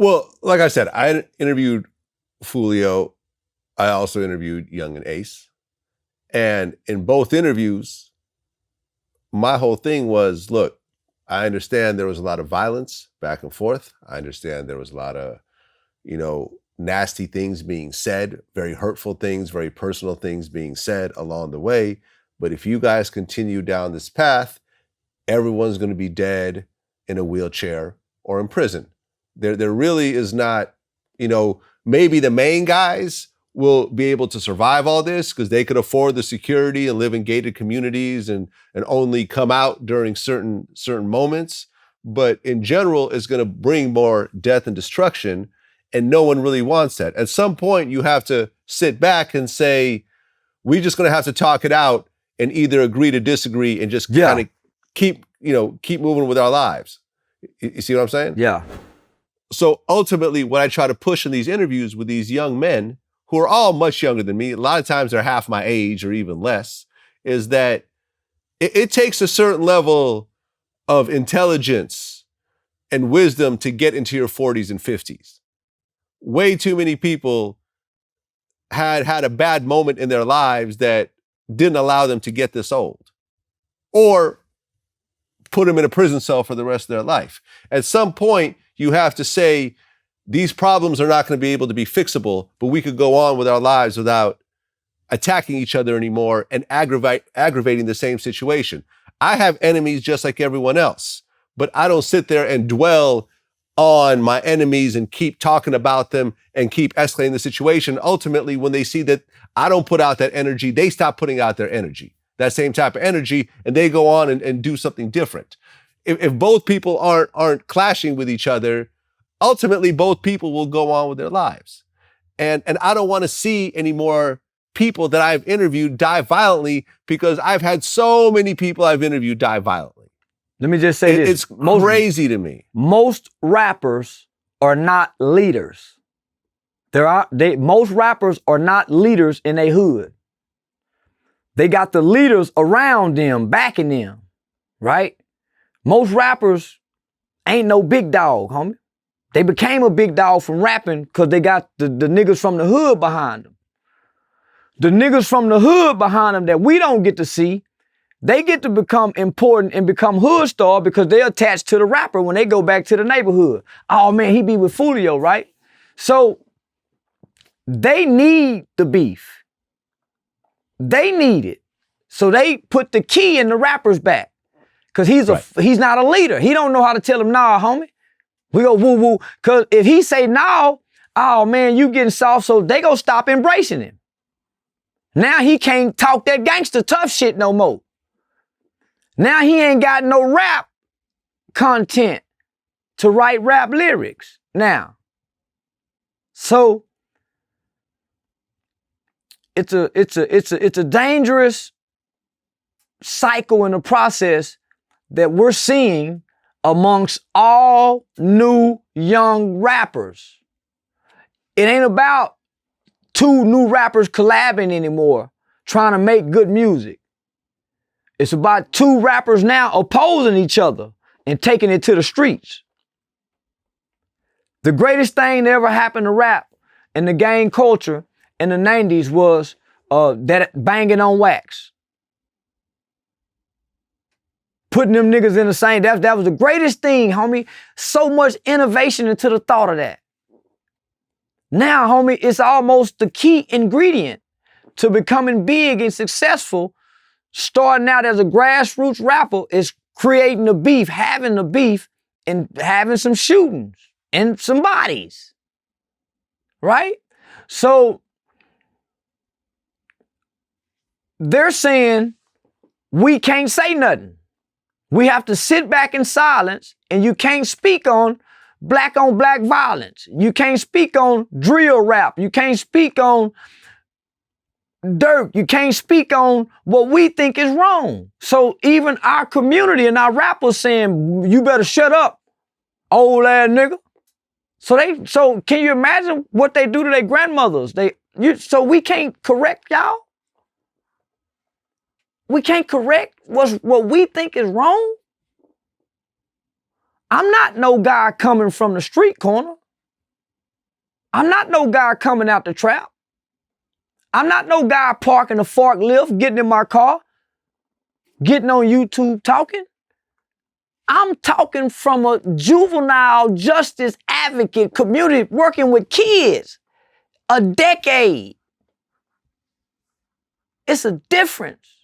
Well, like I said, I interviewed Fulio. I also interviewed Young and Ace. And in both interviews, my whole thing was, look, I understand there was a lot of violence back and forth. I understand there was a lot of, nasty things being said, very hurtful things, very personal things being said along the way. But if you guys continue down this path, everyone's going to be dead in a wheelchair or in prison. There really is not, maybe the main guys will be able to survive all this because they could afford the security and live in gated communities and only come out during certain moments. But in general, it's going to bring more death and destruction, and no one really wants that. At some point, you have to sit back and say, we're just going to have to talk it out and either agree to disagree and just kind of keep moving with our lives. You see what I'm saying? Yeah. So ultimately, what I try to push in these interviews with these young men, who are all much younger than me, a lot of times they're half my age or even less, is that it takes a certain level of intelligence and wisdom to get into your 40s and 50s. Way too many people had a bad moment in their lives that didn't allow them to get this old, or put them in a prison cell for the rest of their life. At some point, you have to say, these problems are not going to be able to be fixable, but we could go on with our lives without attacking each other anymore and aggravating the same situation. I have enemies just like everyone else, but I don't sit there and dwell on my enemies and keep talking about them and keep escalating the situation. Ultimately, when they see that I don't put out that energy, they stop putting out their energy, that same type of energy, and they go on and do something different. If both people aren't clashing with each other, ultimately both people will go on with their lives. And I don't want to see any more people that I've interviewed die violently, because I've had so many people I've interviewed die violently. Let me just say this. It's crazy to me. Most rappers are not leaders. Most rappers are not leaders in their hood. They got the leaders around them, backing them, right? Most rappers ain't no big dog, homie. They became a big dog from rapping because they got the niggas from the hood behind them. The niggas from the hood behind them that we don't get to see, they get to become important and become hood star because they're attached to the rapper when they go back to the neighborhood. Oh man, he be with Fulio, right? So they need the beef. They need it. So they put the key in the rapper's back because he's not a leader. He don't know how to tell him, nah, homie. We go woo woo. Because if he say no, oh man, you getting soft, so they go stop embracing him. Now he can't talk that gangster tough shit no more. Now he ain't got no rap content to write rap lyrics now. So it's a dangerous cycle in the process that we're seeing amongst all new young rappers. It ain't about two new rappers collabing anymore, trying to make good music. It's about two rappers now opposing each other and taking it to the streets. The greatest thing that ever happened to rap and the gang culture in the 90s was that banging on wax. Putting them niggas in the same, that was the greatest thing, homie. So much innovation into the thought of that. Now, homie, it's almost the key ingredient to becoming big and successful. Starting out as a grassroots rapper is creating the beef, having the beef, and having some shootings and some bodies, right? So they're saying we can't say nothing. We have to sit back in silence, and you can't speak on black violence. You can't speak on drill rap. You can't speak on dirt. You can't speak on what we think is wrong. So even our community and our rappers saying, you better shut up, old ass nigga. So can you imagine what they do to their grandmothers? So we can't correct y'all? We can't correct what we think is wrong? I'm not no guy coming from the street corner. I'm not no guy coming out the trap. I'm not no guy parking a forklift, getting in my car, getting on YouTube talking. I'm talking from a juvenile justice advocate community working with kids. A decade. It's a difference.